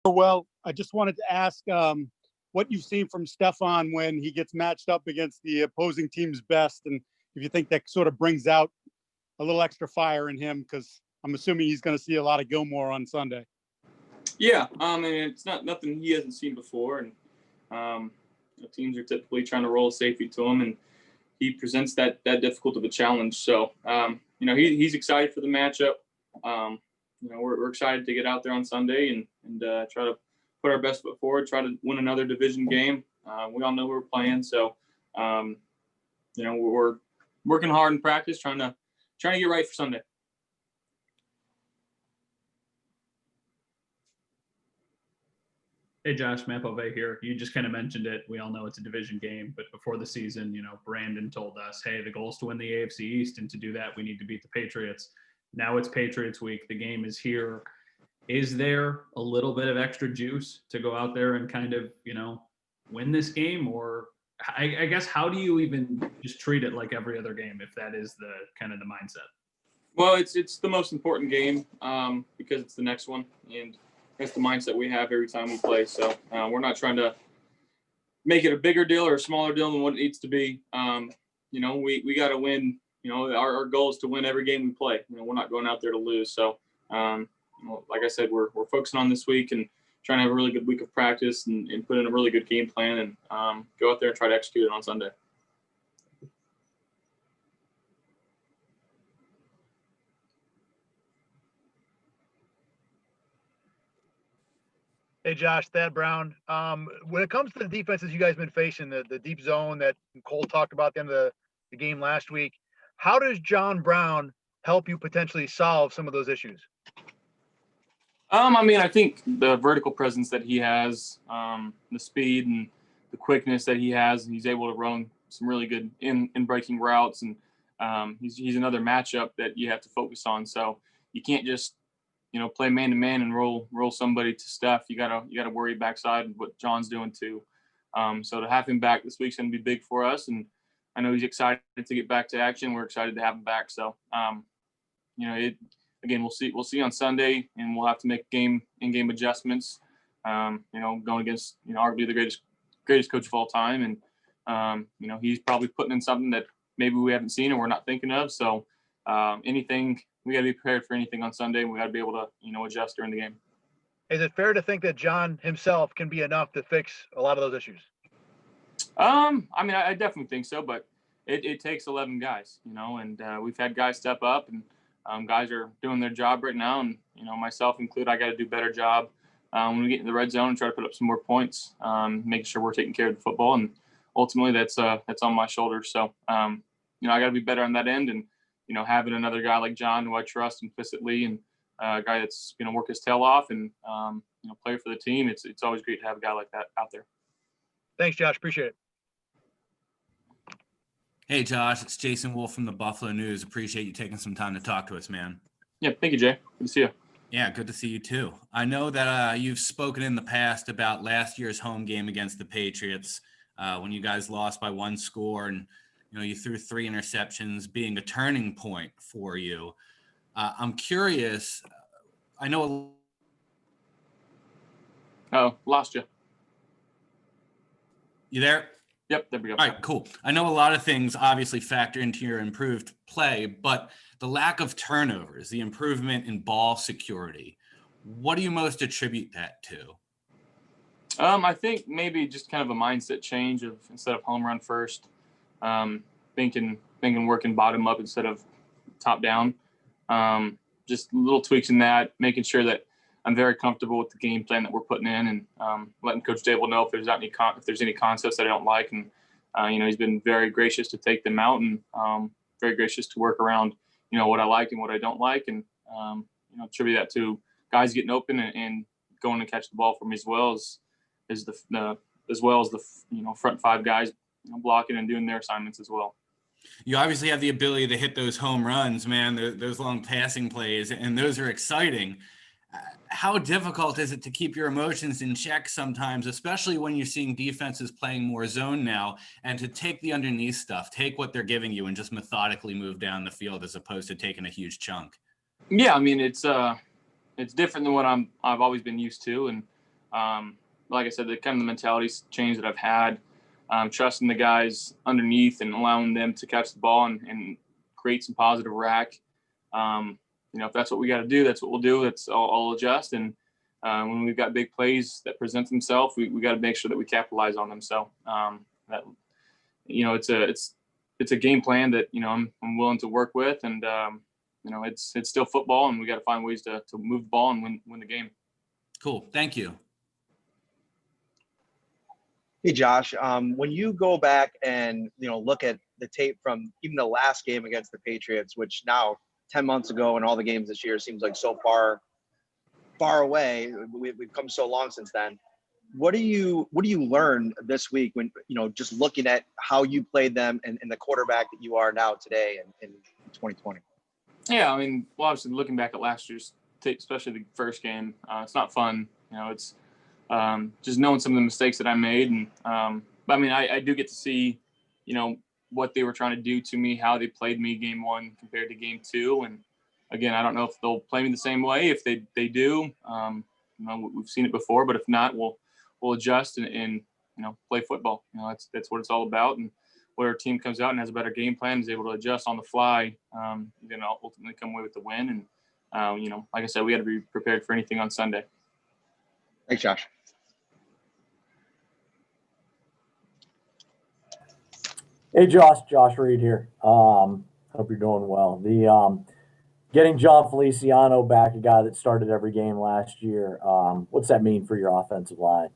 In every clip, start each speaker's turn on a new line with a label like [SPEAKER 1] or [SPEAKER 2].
[SPEAKER 1] Well, I just wanted to ask what you've seen from Stefan when he gets matched up against the opposing team's best, and if you think that sort of brings out a little extra fire in him, because I'm assuming he's going to see a lot of Gilmore on Sunday.
[SPEAKER 2] Yeah, and it's not nothing he hasn't seen before, and teams are typically trying to roll a safety to him, and he presents that difficult of a challenge. So, he's excited for the matchup. We're excited to get out there on Sunday and try to put our best foot forward, try to win another division game. We all know we're playing, so we're working hard in practice, trying to get right for Sunday.
[SPEAKER 3] Hey, Josh, Mapove here. You just kind of mentioned it. We all know it's a division game, but before the season, Brandon told us, hey, the goal is to win the AFC East, and to do that, we need to beat the Patriots. Now it's Patriots week. The game is here. Is there a little bit of extra juice to go out there and kind of, win this game? Or I guess, how do you even just treat it like every other game if that is the kind of the mindset?
[SPEAKER 2] Well, it's the most important game because it's the next one, and that's the mindset we have every time we play. So we're not trying to make it a bigger deal or a smaller deal than what it needs to be. We got to win. Our goal is to win every game we play. We're not going out there to lose. So, like I said, we're focusing on this week and trying to have a really good week of practice and put in a really good game plan and go out there and try to execute it on Sunday.
[SPEAKER 4] Hey, Josh, Thad Brown. When it comes to the defenses you guys have been facing, the deep zone that Cole talked about at the end of the game last week, how does John Brown help you potentially solve some of those issues?
[SPEAKER 2] I think the vertical presence that he has, the speed and the quickness that he has, and he's able to run some really good in breaking routes, and he's another matchup that you have to focus on. So you can't just play man to man and roll somebody to Steph. You gotta worry backside what John's doing too. So to have him back this week's gonna be big for us, and I know he's excited to get back to action. We're excited to have him back. So again, we'll see on Sunday, and we'll have to make in-game adjustments. Going against arguably the greatest coach of all time, and he's probably putting in something that maybe we haven't seen and we're not thinking of. So anything. We got to be prepared for anything on Sunday. And we got to be able to, adjust during the game.
[SPEAKER 4] Is it fair to think that John himself can be enough to fix a lot of those issues?
[SPEAKER 2] I definitely think so, but it takes 11 guys, and we've had guys step up, and guys are doing their job right now. And, myself included, I got to do a better job when we get in the red zone and try to put up some more points, making sure we're taking care of the football. And ultimately that's on my shoulders. So, I got to be better on that end, and, having another guy like John, who I trust implicitly, and a guy that's going to work his tail off and, play for the team. It's always great to have a guy like that out there.
[SPEAKER 4] Thanks, Josh. Appreciate it.
[SPEAKER 5] Hey, Josh, it's Jason Wolf from the Buffalo News. Appreciate you taking some time to talk to us, man.
[SPEAKER 2] Yeah, thank you, Jay. Good to see you.
[SPEAKER 5] Yeah, good to see you too. I know that you've spoken in the past about last year's home game against the Patriots when you guys lost by one score, and you threw 3 interceptions, being a turning point for you. I'm curious. I know.
[SPEAKER 2] Oh, lost you.
[SPEAKER 5] You there?
[SPEAKER 2] Yep, there we go.
[SPEAKER 5] All right, cool. I know a lot of things obviously factor into your improved play, but the lack of turnovers, the improvement in ball security, what do you most attribute that to?
[SPEAKER 2] I think maybe just kind of a mindset change of, instead of home run first, thinking working bottom up instead of top down. Just little tweaks in that, making sure that I'm very comfortable with the game plan that we're putting in, and letting Coach Dable know if there's any concepts that I don't like. And he's been very gracious to take them out, and very gracious to work around what I like and what I don't like, and attribute that to guys getting open and going to catch the ball for me, as well as the front 5 guys blocking and doing their assignments as well.
[SPEAKER 5] You obviously have the ability to hit those home runs, man, those long passing plays, and those are exciting. How difficult is it to keep your emotions in check sometimes, especially when you're seeing defenses playing more zone now, and to take the underneath stuff, take what they're giving you and just methodically move down the field as opposed to taking a huge chunk?
[SPEAKER 2] Yeah, it's different than what I've always been used to, and Like I said, the kind of the mentality change that I've had, trusting the guys underneath and allowing them to catch the ball and create some positive rack. If that's what we got to do, that's what we'll do. I'll adjust. And when we've got big plays that present themselves, we got to make sure that we capitalize on them. So it's a game plan that I'm willing to work with, and it's still football, and we got to find ways to move the ball and win the game.
[SPEAKER 5] Cool. Thank you.
[SPEAKER 6] Hey, Josh, when you go back and, look at the tape from even the last game against the Patriots, which now 10 months ago and all the games this year seems like so far away. We've come so long since then. What do you learn this week when, just looking at how you played them and the quarterback that you are now today in 2020?
[SPEAKER 2] Yeah, obviously looking back at last year's tape, especially the first game, it's not fun. It's just knowing some of the mistakes that I made. And but I do get to see, what they were trying to do to me, how they played me game one compared to game two. And again, I don't know if they'll play me the same way. If they do, we've seen it before, but if not, we'll adjust and play football. That's what it's all about. And where a team comes out and has a better game plan, is able to adjust on the fly, then I'll ultimately come away with the win. And, like I said, we got to be prepared for anything on Sunday.
[SPEAKER 6] Thanks, Josh.
[SPEAKER 7] Hey, Josh Reed here. Hope you're doing well. The getting John Feliciano back, a guy that started every game last year, what's that mean for your offensive line?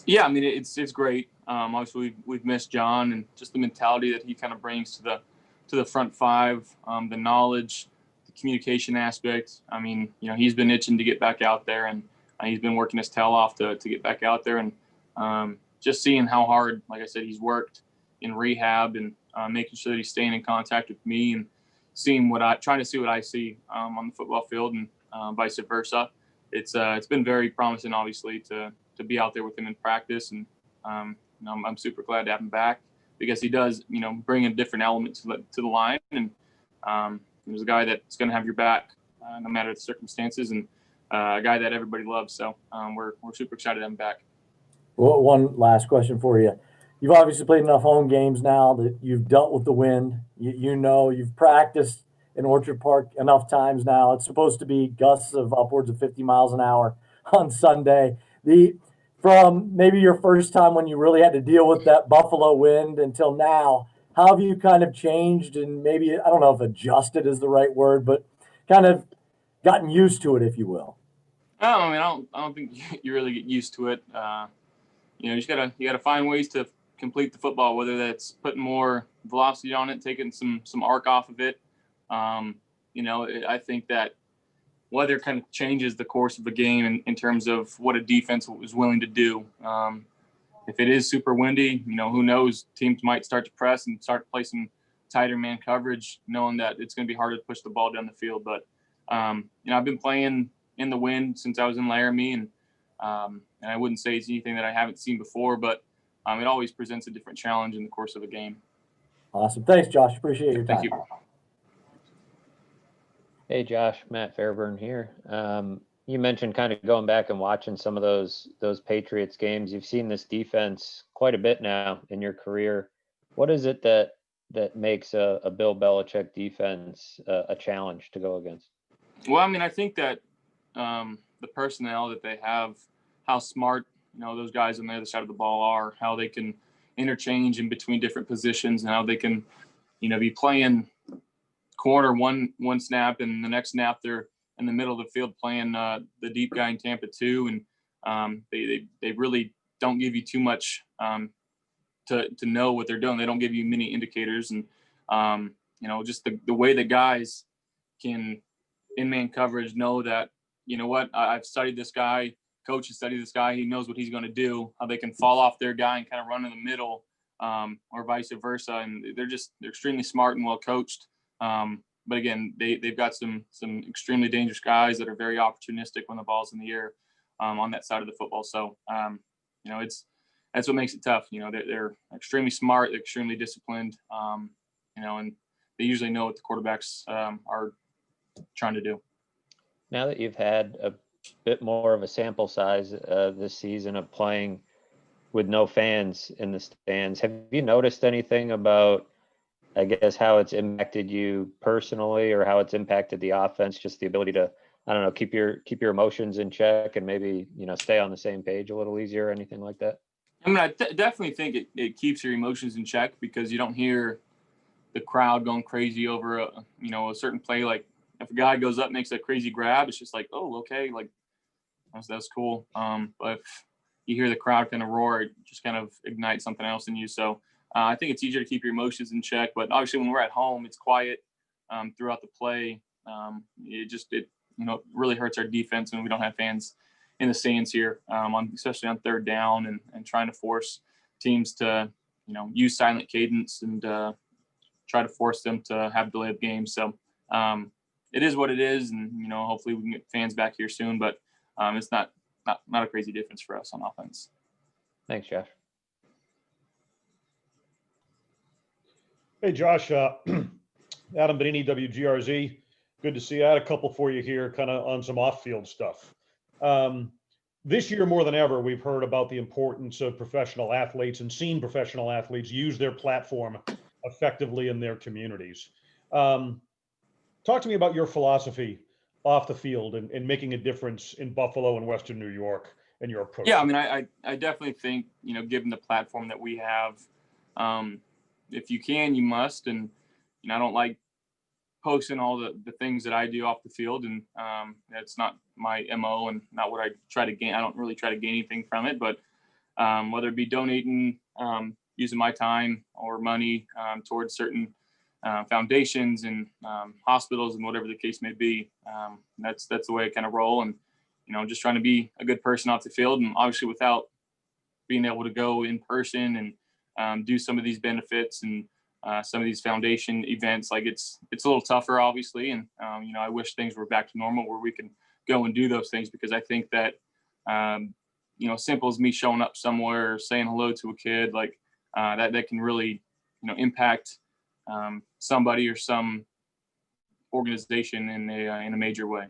[SPEAKER 2] Yeah, it's great. Obviously, we've missed John, and just the mentality that he kind of brings to the front five, the knowledge, the communication aspect. He's been itching to get back out there, and he's been working his tail off to get back out there. And just seeing how hard, like I said, he's worked in rehab and making sure that he's staying in contact with me and trying to see what I see on the football field, and vice versa. It's been very promising, obviously, to be out there with him in practice. And I'm super glad to have him back, because he does, bring a different element to the line. And he's a guy that's going to have your back no matter the circumstances, and a guy that everybody loves. So we're super excited to have him back.
[SPEAKER 7] Well, one last question for you. You've obviously played enough home games now that you've dealt with the wind. You've practiced in Orchard Park enough times now. It's supposed to be gusts of upwards of 50 miles an hour on Sunday. From maybe your first time when you really had to deal with that Buffalo wind until now, how have you kind of changed and maybe, I don't know if adjusted is the right word, but kind of gotten used to it, if you will?
[SPEAKER 2] I don't think you really get used to it. You just gotta find ways to complete the football, whether that's putting more velocity on it, taking some arc off of it. I think that weather kind of changes the course of a game in terms of what a defense is willing to do. If it is super windy, who knows? Teams might start to press and start to play some tighter man coverage, knowing that it's going to be harder to push the ball down the field. But I've been playing in the wind since I was in Laramie, and I wouldn't say it's anything that I haven't seen before, but it always presents a different challenge in the course of a game.
[SPEAKER 7] Awesome. Thanks, Josh. Appreciate your time.
[SPEAKER 2] Thank you.
[SPEAKER 8] Hey, Josh, Matt Fairburn here. You mentioned kind of going back and watching some of those Patriots games. You've seen this defense quite a bit now in your career. What is it that makes a Bill Belichick defense a challenge to go against?
[SPEAKER 2] Well, I think that the personnel that they have, how smart those guys on the other side of the ball are, how they can interchange in between different positions, and how they can be playing corner one snap, and the next snap they're in the middle of the field playing the deep guy in Tampa 2, and they really don't give you too much to know what they're doing. They don't give you many indicators, and just the way the guys can in man coverage know that I've studied this guy, coach has studied this guy, he knows what he's going to do, how they can fall off their guy and kind of run in the middle, or vice versa, and they're extremely smart and well coached. But again, they've got some extremely dangerous guys that are very opportunistic when the ball's in the air on that side of the football. So, that's what makes it tough. They're extremely smart, they're extremely disciplined, and they usually know what the quarterbacks are trying to do.
[SPEAKER 8] Now that you've had bit more of a sample size this season of playing with no fans in the stands. Have you noticed anything about, I guess, how it's impacted you personally, or how it's impacted the offense? Just the ability to, I don't know, keep your emotions in check and maybe, stay on the same page a little easier, or anything like that?
[SPEAKER 2] I mean, I definitely think it keeps your emotions in check because you don't hear the crowd going crazy over a certain play. Like if a guy goes up, makes a crazy grab, it's just like, oh, okay, like that's cool. But if you hear the crowd kind of roar, it just kind of ignites something else in you. So I think it's easier to keep your emotions in check. But obviously, when we're at home, it's quiet throughout the play. It really hurts our defense when we don't have fans in the stands here, especially on third down and trying to force teams to, use silent cadence and try to force them to have delay of games. So it is what it is. And, hopefully we can get fans back here soon, but it's not a crazy difference for us on offense.
[SPEAKER 8] Thanks, Josh.
[SPEAKER 9] Hey, Josh, Adam Benini, WGRZ. Good to see you. I had a couple for you here, kind of on some off-field stuff. This year, more than ever, we've heard about the importance of professional athletes and seen professional athletes use their platform effectively in their communities. Talk to me about your philosophy off the field and making a difference in Buffalo and Western New York and your approach.
[SPEAKER 2] Yeah, I mean, I definitely think, given the platform that we have, if you can, you must. And, I don't like posting all the things that I do off the field, and that's not my MO and not what I try to gain. I don't really try to gain anything from it, but whether it be donating, using my time or money towards certain foundations and hospitals and whatever the case may be, that's the way I kind of roll. And, just trying to be a good person off the field, and obviously without being able to go in person and do some of these benefits and some of these foundation events, like it's a little tougher, obviously. And, I wish things were back to normal where we can go and do those things, because I think that, simple as me showing up somewhere or saying hello to a kid, like that can really, impact somebody or some organization in a major way.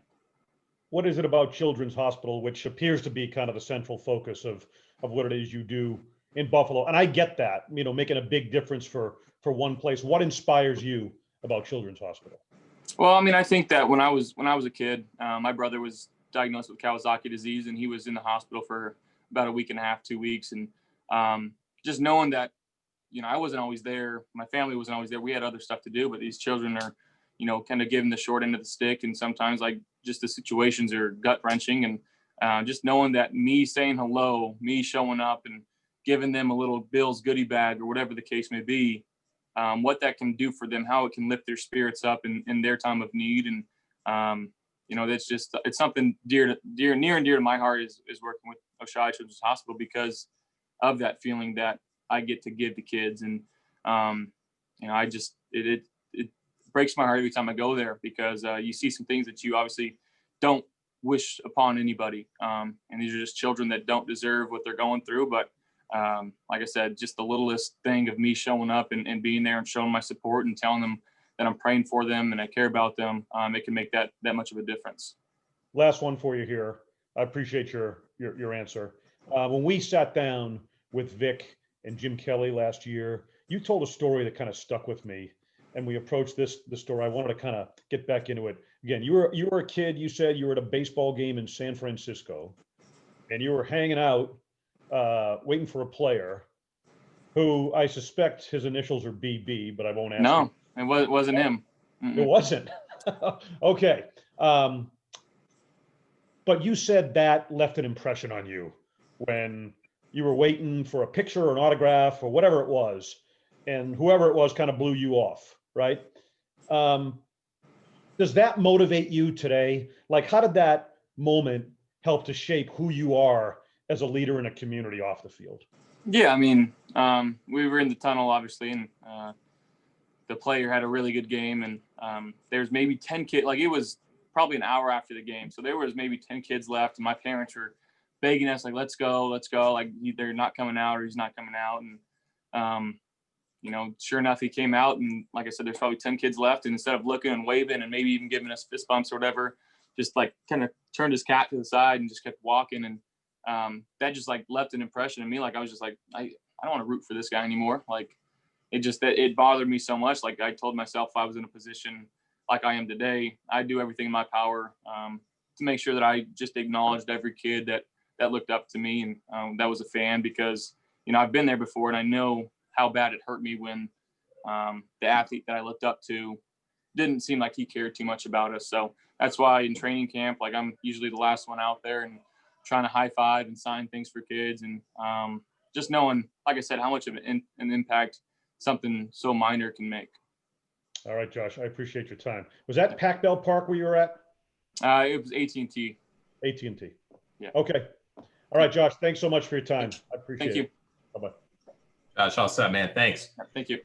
[SPEAKER 9] What is it about Children's Hospital, which appears to be kind of the central focus of what it is you do in Buffalo? And I get that, making a big difference for one place. What inspires you about Children's Hospital?
[SPEAKER 2] Well, I mean, I think that when I was a kid, my brother was diagnosed with Kawasaki disease, and he was in the hospital for about a week and a half, 2 weeks. And just knowing that, I wasn't always there. My family wasn't always there. We had other stuff to do, but these children are, kind of given the short end of the stick. And sometimes like just the situations are gut wrenching. And just knowing that me saying hello, me showing up and giving them a little Bill's goodie bag or whatever the case may be, what that can do for them, how it can lift their spirits up in their time of need. And, it's something near and dear to my heart is working with Oshai Children's Hospital, because of that feeling that I get to give to kids. And, it breaks my heart every time I go there, because you see some things that you obviously don't wish upon anybody. And these are just children that don't deserve what they're going through. But like I said, just the littlest thing of me showing up and being there and showing my support and telling them that I'm praying for them and I care about them, it can make that much of a difference.
[SPEAKER 9] Last one for you here. I appreciate your answer. When we sat down with Vic and Jim Kelly last year, you told a story that kind of stuck with me, and we approached the story. I wanted to kind of get back into it. Again, you were a kid. You said you were at a baseball game in San Francisco, and you were hanging out, waiting for a player who I suspect his initials are BB, but I won't ask.
[SPEAKER 2] No, it wasn't him.
[SPEAKER 9] Mm-mm. It wasn't. Okay. But you said that left an impression on you when you were waiting for a picture or an autograph or whatever it was, and whoever it was kind of blew you off, right? Does that motivate you today? Like, how did that moment help to shape who you are as a leader in a community off the field?
[SPEAKER 2] Yeah, I mean, we were in the tunnel, obviously, and the player had a really good game, and there's maybe 10 kids. Like, it was probably an hour after the game, so there was maybe 10 kids left, and my parents were begging us, like, let's go. Like, they're not coming out, or he's not coming out. And sure enough, he came out, and like I said, there's probably 10 kids left, and instead of looking and waving and maybe even giving us fist bumps or whatever, just like kind of turned his cap to the side and just kept walking. And that just like left an impression in me. Like I was just like, I don't want to root for this guy anymore. Like it bothered me so much. Like I told myself if I was in a position like I am today, I'd do everything in my power to make sure that I just acknowledged every kid that looked up to me and that was a fan, because, you know, I've been there before and I know how bad it hurt me when the athlete that I looked up to didn't seem like he cared too much about us. So that's why in training camp, like I'm usually the last one out there and trying to high five and sign things for kids. And just knowing, like I said, how much of an impact something so minor can make.
[SPEAKER 9] All right, Josh, I appreciate your time. Was that Pac Bell Park where you were at?
[SPEAKER 2] It was AT&T.
[SPEAKER 9] AT&T.
[SPEAKER 2] Yeah.
[SPEAKER 9] Okay. All right, Josh, thanks so much for your time. I appreciate it.
[SPEAKER 2] Thank you.
[SPEAKER 9] Bye-bye.
[SPEAKER 10] Josh, all set, man. Thanks.
[SPEAKER 2] Thank you.